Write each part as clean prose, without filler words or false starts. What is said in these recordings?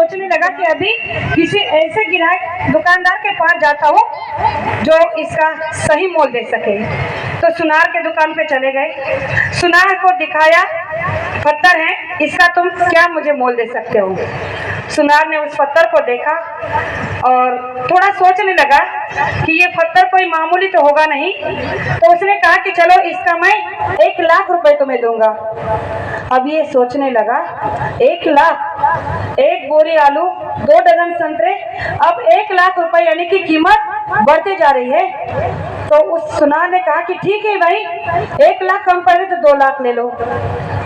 सोचने लगा कि अभी किसी ऐसे ग्राहक दुकानदार के पास जाता हूँ जो इसका सही मोल दे सके। तो सुनार के दुकान पे चले गए, सुनार को दिखाया, पत्थर है, इसका तुम क्या मुझे मोल दे सकते हो। सुनार ने उस पत्थर को देखा और थोड़ा सोचने लगा कि ये पत्थर कोई मामूली तो होगा नहीं, तो उसने कहा कि चलो इसका मैं 1 लाख रुपए तुम्हें दूंगा। अब ये सोचने लगा 1 लाख, 1 बोरी आलू, 2 डजन संतरे, अब 1 लाख रुपए यानी कि कीमत बढ़ती जा रही है। तो उस सुनार ने कहा कि ठीक है भाई, 1 लाख कम पड़े तो 2 लाख ले लो,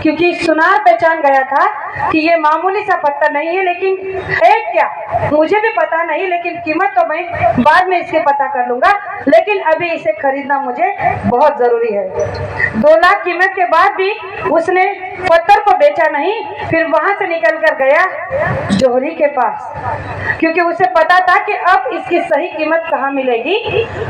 क्योंकि सुनार पहचान गया था कि ये मामूली सा पत्थर नहीं है, लेकिन है क्या मुझे भी पता नहीं, लेकिन कीमत तो मैं बाद में इसके पता कर लूंगा, लेकिन अभी इसे खरीदना मुझे बहुत जरूरी है। 2 लाख कीमत के बाद भी उसने पत्थर को बेचा नहीं, फिर वहां से निकल कर गया जौहरी के पास, क्योंकि उसे पता था कि अब इसकी सही कीमत कहाँ मिलेगी।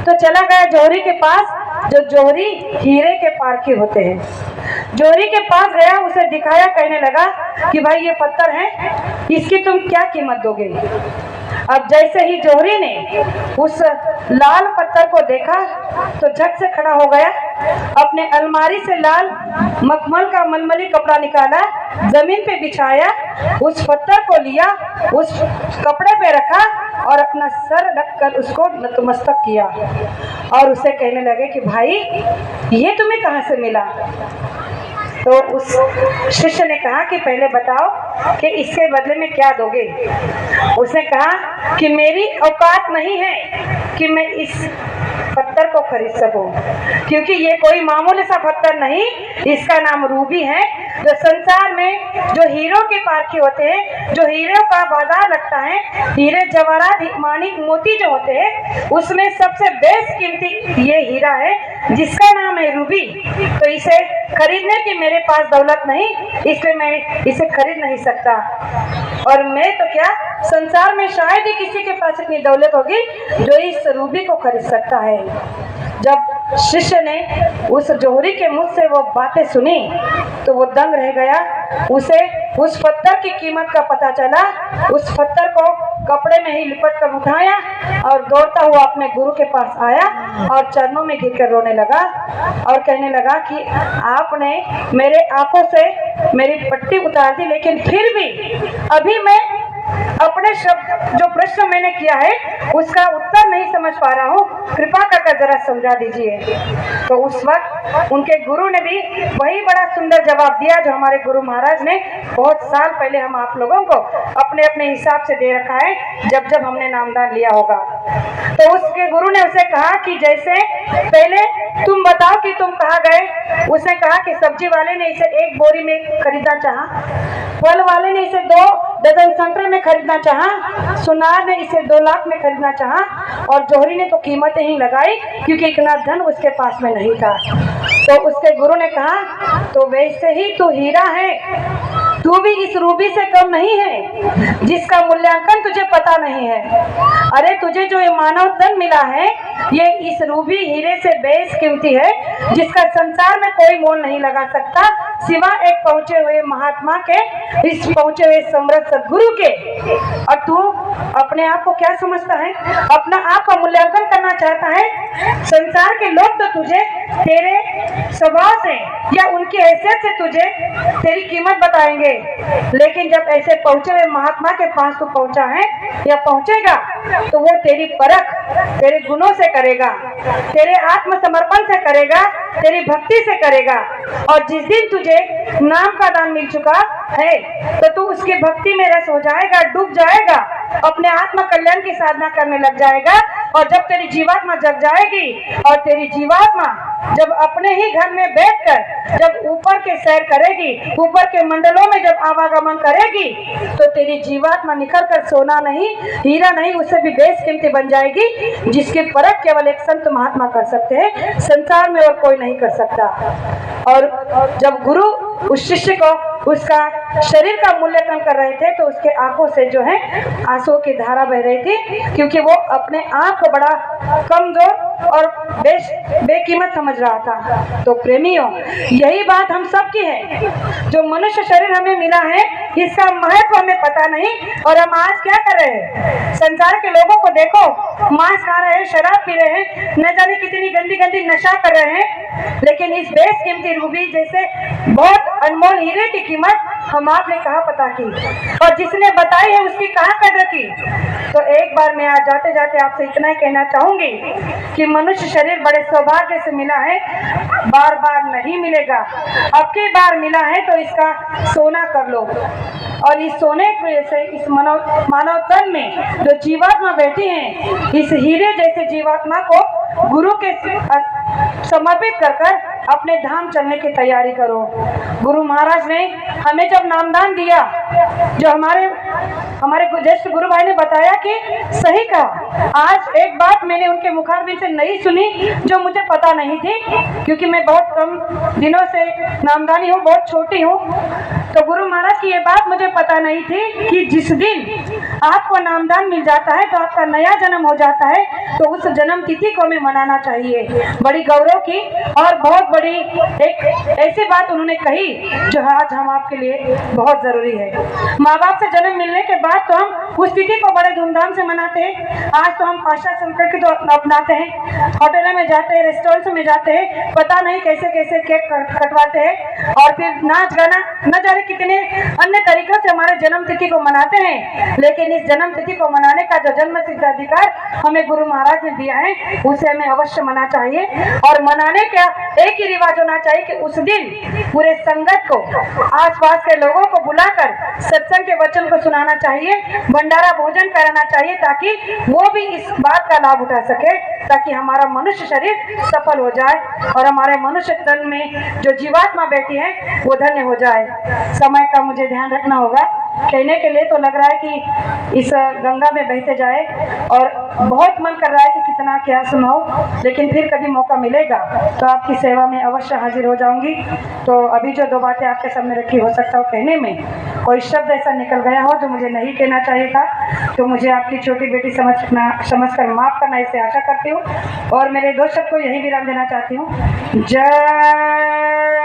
तो चला गया जौहरी के पास, जो जौहरी हीरे के पारखी होते हैं। जौहरी के पास गया, उसे दिखाया, कहने लगा कि भाई ये पत्थर है, इसकी तुम क्या कीमत दोगे। अब जैसे ही जौहरी ने उस लाल पत्थर को देखा तो झट से खड़ा हो गया, अपने अलमारी से लाल मखमल का मलमली कपड़ा निकाला, जमीन पे बिछाया, उस पत्थर को लिया, उस कपड़े पे रखा और अपना सर रखकर उसको नतमस्तक किया और उसे कहने लगे कि भाई ये तुम्हें कहाँ से मिला। तो उस शिष्य ने कहा कि पहले बताओ कि इसके बदले में क्या दोगे। उसने कहा कि मेरी औकात नहीं है कि मैं इस पत्थर को खरीद सकूं, क्योंकि ये कोई मामूली सा पत्थर नहीं, इसका नाम रूबी है, जो संसार में जो हीरो के पारखी होते हैं, जो हीरो का बाजार लगता है, हीरे जवाहरात माणिक मोती जो होते हैं, उसमें सबसे बेस्ट कीमती ये हीरा है जिसका नाम है रूबी। तो इसे खरीदने की मेरे पास दौलत नहीं, इसलिए मैं इसे खरीद नहीं सकता। और मैं तो क्या, संसार में शायद ही किसी के पास इतनी दौलत होगी जो इस रूबी को खरीद सकता है। जब शिष्य ने उस जौहरी के मुंह से वो बातें सुनी तो वो दंग रह गया। उसे उस पत्थर की कीमत का पता चला, उस पत्थर को कपड़े में ही लिपट कर उठाया और दौड़ता हुआ अपने गुरु के पास आया और चरणों में गिरकर रोने लगा और कहने लगा कि आपने मेरे आंखों से मेरी पट्टी उतार दी, लेकिन फिर भी अभी मैं अपने शब्द जो प्रश्न मैंने किया है उसका उत्तर नहीं समझ पा रहा हूँ, कृपा करके जरा समझा दीजिए। तो उस वक्त उनके गुरु ने भी वही बड़ा सुंदर जवाब दिया जो हमारे गुरु महाराज ने बहुत साल पहले हम आप लोगों को अपने अपने हिसाब से दे रखा है, जब जब हमने नामदान लिया होगा। तो उसके गुरु ने उसे कहा कि जैसे पहले तुम बताओ कि तुम कहाँ गए। उसने कहा कि सब्जी वाले ने इसे 1 बोरी में खरीदना चाहा, फल वाले ने इसे 2 डजन संतरे में खरीदना चाहा, सुनार ने इसे 2 लाख में खरीदना चाहा और जौहरी ने तो कीमतें ही लगाई क्योंकि इतना धन उसके पास में नहीं था। तो उसके गुरु ने कहा तो वैसे ही तू हीरा है, तू भी इस रूबी से कम नहीं है जिसका मूल्यांकन तुझे पता नहीं है। अरे तुझे जो ये मानव धन मिला है ये इस रूबी हीरे से बेस कीमती है जिसका संसार में कोई मोल नहीं लगा सकता सिवा एक पहुंचे हुए महात्मा के, इस पहुंचे हुए समर्थ सदगुरु के। और तू अपने आप को क्या समझता है, अपना आप का मूल्यांकन करना चाहता है। संसार के लोग तो तुझे तेरे स्वभाव से या उनकी हैसियत से तुझे तेरी कीमत बताएंगे, लेकिन जब ऐसे पहुंचे हुए महात्मा के पास तू पहुंचा है या पहुंचेगा तो वो तेरी परख तेरे गुणों से करेगा, तेरे आत्मसमर्पण से करेगा, तेरी भक्ति से करेगा। और जिस दिन तुझे नाम का दान मिल चुका है तो तू उसकी भक्ति में रस हो जाएगा, डूब जाएगा, अपने आत्म कल्याण की साधना करने लग जाएगा। और जब तेरी जीवात्मा जग जाएगी और तेरी जीवात्मा जब अपने ही घर में बैठकर जब ऊपर के सैर करेगी, ऊपर के मंडलों में जब आवागमन करेगी तो तेरी जीवात्मा निखर कर सोना नहीं, हीरा नहीं, उससे भी बेशकीमती बन जाएगी, जिसकी परख केवल एक संत महात्मा कर सकते हैं, संसार में और कोई नहीं कर सकता। और जब गुरु उस शिष्य को उसका शरीर का मूल्यांकन कर रहे थे तो उसके आंखों से जो है आंसुओं की धारा बह रही थी, क्योंकि वो अपने आप को बड़ा कमजोर और बेकीमत समझ रहा था। तो प्रेमियों, यही बात हम सब की है। जो मनुष्य शरीर हमें मिला है, इसका महत्व हमें पता नहीं, और हम आज क्या कर रहे हैं? संसार के लोगों को देखो, मांस खा रहे हैं, शराब पी रहे हैं, न जाने कितनी गंदी गंदी नशा कर रहे हैं, लेकिन इस बेशकीमती रूबी जैसे बहुत अनमोल हीरे की कीमत हम आपने कहाँ पता की, और जिसने बताई है उसकी कहाँ कदर की। तो एक बार मैं आज जाते जाते आपसे इतना ही कहना चाहूंगी कि मनुष्य शरीर बड़े सौभाग्य से मिला है, बार बार नहीं मिलेगा। अब की बार मिला है तो इसका सोना कर लो, और इस सोने से इस मानव तन में जो जीवात्मा बैठी है, इस हीरे जैसे जीवात्मा को गुरु के समर्पित कर अपने धाम चलने की तैयारी करो। गुरु महाराज ने हमें जब नामदान दिया, जो हमारे ज्येष्ठ गुरु भाई ने बताया कि सही कहा। आज एक बात मैंने उनके मुखारबिन से नहीं सुनी जो मुझे पता नहीं थी, क्योंकि मैं बहुत कम दिनों से नामदानी हूँ, बहुत छोटी हूँ। तो गुरु महाराज की ये बात मुझे पता नहीं थी कि जिस दिन आपको नामदान मिल जाता है तो आपका नया जन्म हो जाता है, तो उस जन्म तिथि को हमें मनाना चाहिए। बड़ी गौरव की और बहुत बड़ी एक ऐसी बात उन्होंने कही जो आज हम आपके लिए बहुत जरूरी है। माँ बाप से जन्म मिलने के बाद तो हम उस तिथि को बड़े धूमधाम से मनाते हैं। आज तो हम पाश्चात्य संस्कृति तो अपनाते हैं, होटलों में जाते हैं, रेस्टोरेंट्स में जाते हैं, पता नहीं कैसे कैसे केक कटवाते हैं, और फिर नाच गाना न जाने कितने अन्य तरीकों से हमारे जन्म तिथि को मनाते हैं। लेकिन इस जन्म तिथि को मनाने का जो जन्म सिद्ध अधिकार हमें गुरु महाराज ने दिया है, उसे हमें अवश्य मनाना चाहिए। और मनाने का एक ही रिवाज होना चाहिए कि उस दिन पूरे संगत को, आसपास के लोगों को बुलाकर सत्संग के वचन को सुनाना चाहिए, भंडारा भोजन कराना चाहिए, ताकि वो भी इस बात का लाभ उठा सके, ताकि हमारा मनुष्य शरीर सफल हो जाए और हमारे मनुष्य तन में जो जीवात्मा बैठी है वो धन्य हो जाए। समय का मुझे ध्यान रखना होगा। कहने के लिए तो लग रहा है कि इस गंगा में बहते जाए, और बहुत मन कर रहा है कि कितना क्या सुनाऊं, लेकिन फिर कभी मौका मिलेगा तो आपकी सेवा में अवश्य हाजिर हो जाऊंगी। तो अभी जो दो बातें आपके सामने रखी, हो सकता हो कहने में कोई शब्द ऐसा निकल गया हो जो मुझे नहीं कहना चाहिए था, तो मुझे आपकी छोटी बेटी समझकर माफ करना, इसे आशा करती हूँ। और मेरे दो शब्द को यही विराम देना चाहती हूँ। जय